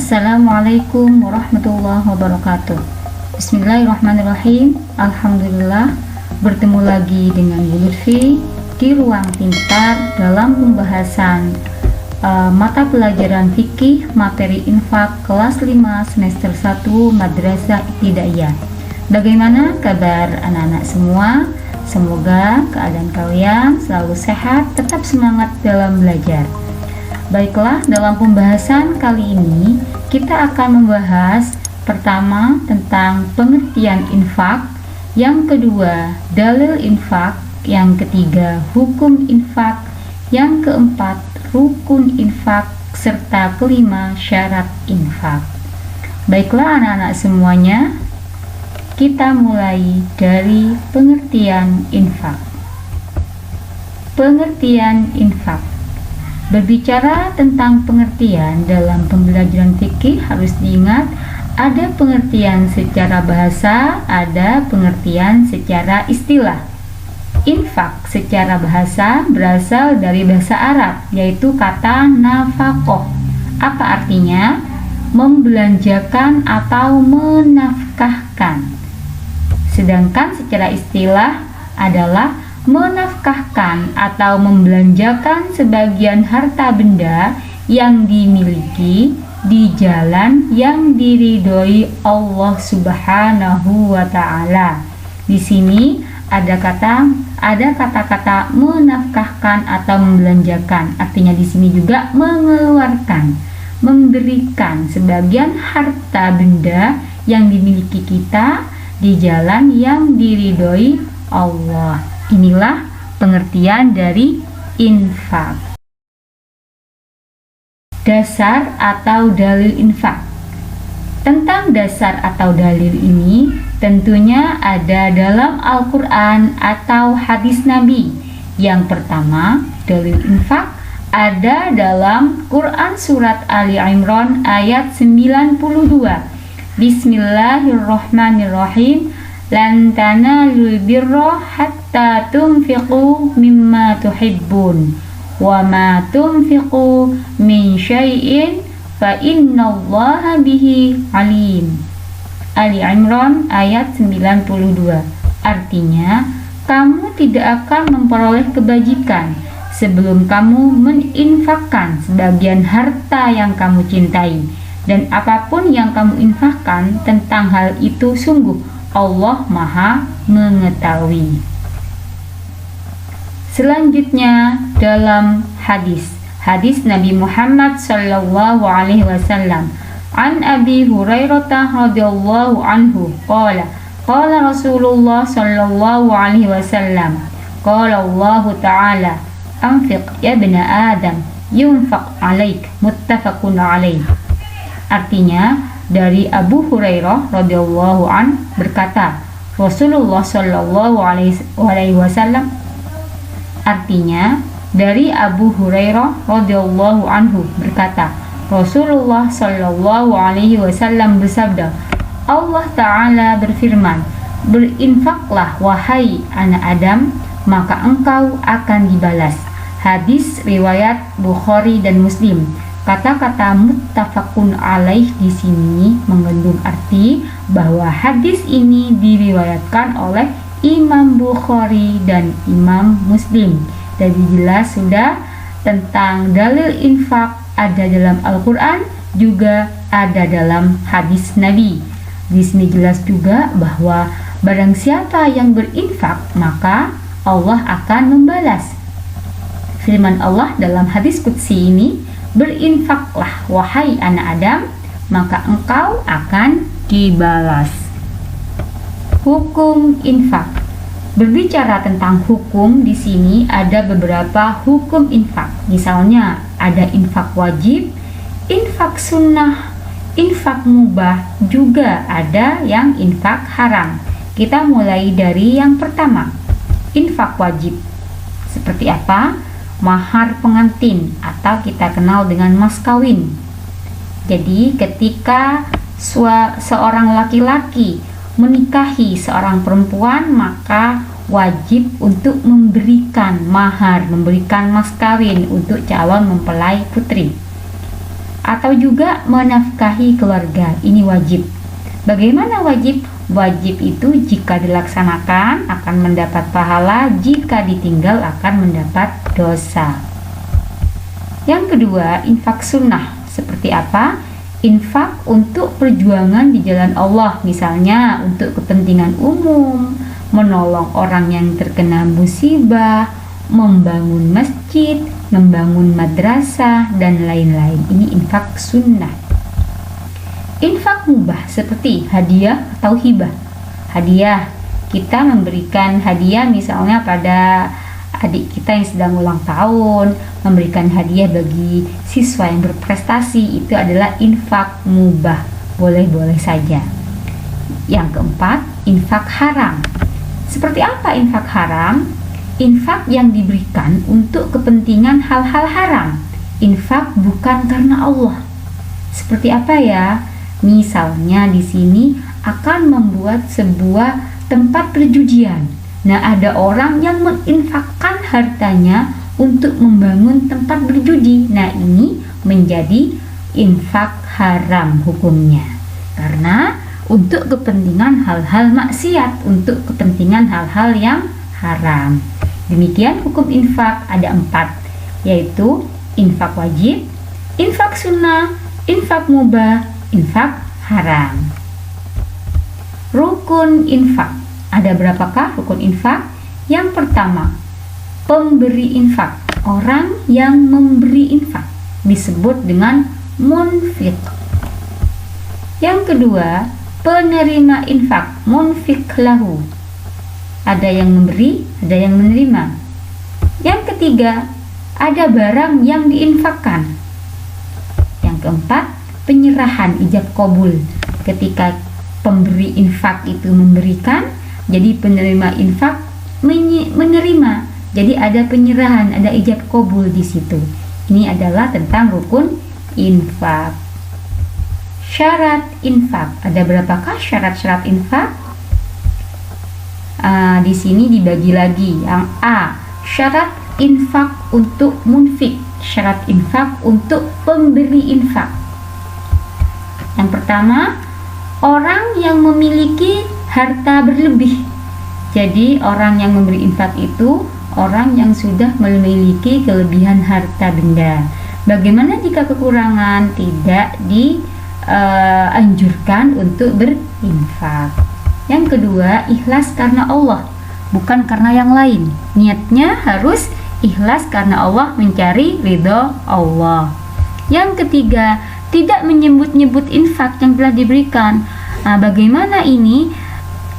Assalamualaikum warahmatullahi wabarakatuh. Bismillahirrahmanirrahim. Alhamdulillah, bertemu lagi dengan Bu Lutfi di Ruang Pintar dalam pembahasan mata pelajaran fikih materi infak kelas 5 semester 1 Madrasah Ibtidaiyah. Bagaimana kabar anak-anak semua? Semoga keadaan kalian selalu sehat, tetap semangat dalam belajar. Baiklah, dalam pembahasan kali ini kita akan membahas pertama tentang pengertian infak, yang kedua dalil infak, yang ketiga hukum infak, yang keempat rukun infak, serta kelima syarat infak. Baiklah anak-anak semuanya, kita mulai dari pengertian infak. Pengertian infak. Berbicara tentang pengertian dalam pembelajaran fikih harus diingat ada pengertian secara bahasa, ada pengertian secara istilah. Infak secara bahasa berasal dari bahasa Arab, yaitu kata nafaqah. Apa artinya? Membelanjakan atau menafkahkan. Sedangkan secara istilah adalah menafkahkan atau membelanjakan sebagian harta benda yang dimiliki di jalan yang diridhoi Allah Subhanahu wa taala. Di sini ada kata-kata menafkahkan atau membelanjakan. Artinya di sini juga mengeluarkan, memberikan sebagian harta benda yang dimiliki kita di jalan yang diridhoi Allah. Inilah pengertian dari infak. Dasar atau dalil infak. Tentang dasar atau dalil ini tentunya ada dalam Al-Quran atau hadis Nabi. Yang pertama, dalil infak ada dalam Quran surat Ali Imran ayat 92. Bismillahirrahmanirrahim. Lan tanalul birra hatta tunfiqu mimma tuhibbun wa ma tunfiqu min syai'in fa innallaha bihi alim. Ali Imran ayat 92. Artinya, kamu tidak akan memperoleh kebajikan sebelum kamu meninfakkan sebagian harta yang kamu cintai, dan apapun yang kamu infakkan tentang hal itu sungguh Allah Maha mengetahui. Selanjutnya dalam hadis Nabi Muhammad sallallahu alaihi wasallam, an Abi Hurairah radhiyallahu anhu qala Rasulullah sallallahu alaihi wasallam, qala Allah taala, anfiq ya ibna Adam yunfaq alaik, muttafaqun alaih. Artinya, dari Abu Hurairah radhiyallahu an berkata, Rasulullah sallallahu alaihi wasallam, artinya dari Abu Hurairah radhiyallahu anhu berkata, Rasulullah sallallahu alaihi wasallam bersabda, Allah taala berfirman, berinfaklah wahai anak Adam, maka engkau akan dibalas. Hadis riwayat Bukhari dan Muslim. Kata-kata muttafaqun alaih di sini mengandung arti bahwa hadis ini diriwayatkan oleh Imam Bukhari dan Imam Muslim. Jadi jelas sudah tentang dalil infak ada dalam Al-Quran, juga ada dalam hadis Nabi. Di sini jelas juga bahwa barang siapa yang berinfak maka Allah akan membalas. Firman Allah dalam hadis qudsi ini, berinfaklah wahai anak Adam, maka engkau akan dibalas. Hukum infak. Berbicara tentang hukum di sini ada beberapa hukum infak. Misalnya ada infak wajib, infak sunnah, infak mubah, juga ada yang infak haram. Kita mulai dari yang pertama, infak wajib. Seperti apa? Mahar pengantin atau kita kenal dengan mas kawin. Jadi ketika seorang laki-laki menikahi seorang perempuan, maka wajib untuk memberikan mahar, memberikan mas kawin untuk calon mempelai putri. atau juga menafkahi keluarga. Ini wajib. Bagaimana wajib? Wajib itu jika dilaksanakan akan mendapat pahala, jika ditinggal akan mendapat dosa. Yang kedua, infak sunnah. Seperti apa? Infak untuk perjuangan di jalan Allah, misalnya untuk kepentingan umum, menolong orang yang terkena musibah, membangun masjid, membangun madrasah, dan lain-lain. Ini infak sunnah. Infak mubah seperti hadiah atau hibah. Hadiah, kita memberikan hadiah misalnya pada adik kita yang sedang ulang tahun, memberikan hadiah bagi siswa yang berprestasi, itu adalah infak mubah, boleh-boleh saja. Yang keempat, infak haram. Seperti apa infak haram? Infak yang diberikan untuk kepentingan hal-hal haram. Infak bukan karena Allah. Seperti apa ya? Misalnya di sini akan membuat sebuah tempat perjudian. Nah, ada orang yang menginfakkan hartanya untuk membangun tempat berjudi. Nah, ini menjadi infak haram hukumnya. Karena untuk kepentingan hal-hal maksiat, untuk kepentingan hal-hal yang haram. Demikian hukum infak ada 4, yaitu infak wajib, infak sunnah, infak mubah, infak haram. Rukun infak. Ada berapakah rukun infak? Yang pertama, pemberi infak. Orang yang memberi infak disebut dengan munfiq. Yang kedua, penerima infak, munfiq lahu. Ada yang memberi, ada yang menerima. Yang ketiga, ada barang yang diinfakkan. Yang keempat, penyerahan ijab qabul. Ketika pemberi infak itu memberikan, jadi penerima infak menerima. Jadi ada penyerahan, ada ijab qabul di situ. Ini adalah tentang rukun infak. Syarat infak. Ada berapakah syarat-syarat infak? Di sini dibagi lagi. Yang A, syarat infak untuk munfik, syarat infak untuk pemberi infak. Yang pertama, orang yang memiliki harta berlebih. Jadi orang yang memberi infak itu orang yang sudah memiliki kelebihan harta benda. Bagaimana jika kekurangan? Tidak dianjurkan untuk berinfak. Yang kedua, ikhlas karena Allah, bukan karena yang lain. Niatnya harus ikhlas karena Allah, mencari ridho Allah. Yang ketiga, tidak menyebut-nyebut infak yang telah diberikan. Nah, bagaimana ini?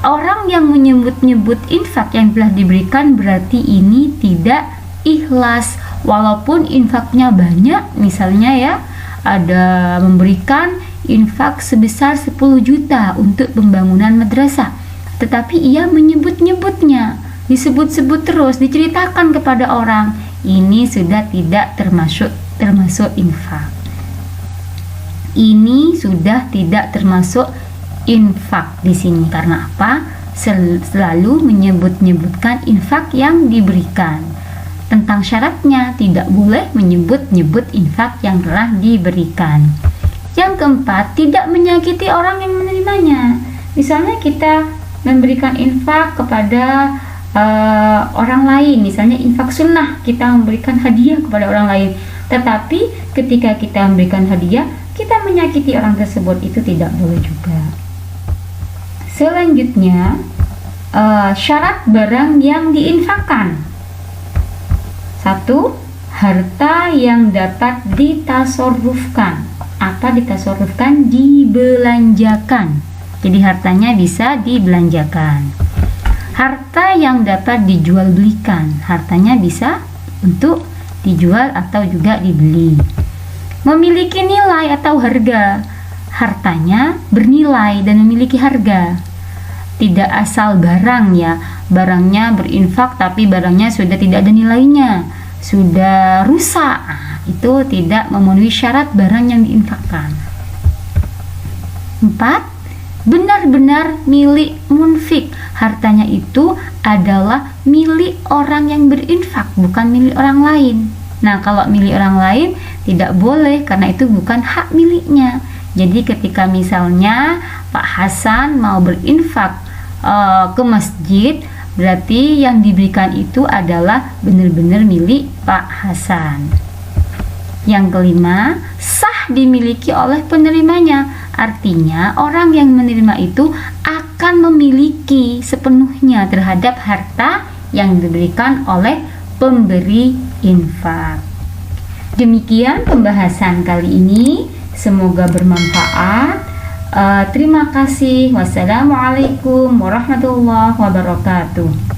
Orang yang menyebut-nyebut infak yang telah diberikan berarti ini tidak ikhlas. Walaupun infaknya banyak, misalnya ya, ada memberikan infak sebesar 10 juta untuk pembangunan madrasah, tetapi ia menyebut-nyebutnya, disebut-sebut terus, diceritakan kepada orang. Ini sudah tidak termasuk infak. Ini sudah tidak termasuk infak di sini. Karena apa? Selalu menyebut-nyebutkan infak yang diberikan. Tentang syaratnya, tidak boleh menyebut-nyebut infak yang telah diberikan. Yang keempat, tidak menyakiti orang yang menerimanya. Misalnya kita memberikan infak kepada orang lain, misalnya infak sunnah, kita memberikan hadiah kepada orang lain. Tetapi ketika kita memberikan hadiah, kita menyakiti orang tersebut, itu tidak boleh juga. Selanjutnya, syarat barang yang diinfakkan. 1. Harta yang dapat ditasorufkan. Apa ditasorufkan? Dibelanjakan. Jadi hartanya bisa dibelanjakan. Harta yang dapat dijual belikan. Hartanya bisa untuk dijual atau juga dibeli. Memiliki nilai atau harga. Hartanya bernilai dan memiliki harga. Tidak asal barang ya, barangnya berinfak tapi barangnya sudah tidak ada nilainya, sudah rusak. Itu tidak memenuhi syarat barang yang diinfakkan. 4. Benar-benar milik munfik. Hartanya itu adalah milik orang yang berinfak, bukan milik orang lain. Nah, kalau milik orang lain tidak boleh karena itu bukan hak miliknya. Jadi ketika misalnya Pak Hasan mau berinfak ke masjid, berarti yang diberikan itu adalah benar-benar milik Pak Hasan. Yang kelima, sah dimiliki oleh penerimanya. Artinya orang yang menerima itu akan memiliki sepenuhnya terhadap harta yang diberikan oleh pemberi infak. Demikian pembahasan kali ini, semoga bermanfaat. Terima kasih. Wassalamualaikum warahmatullahi wabarakatuh.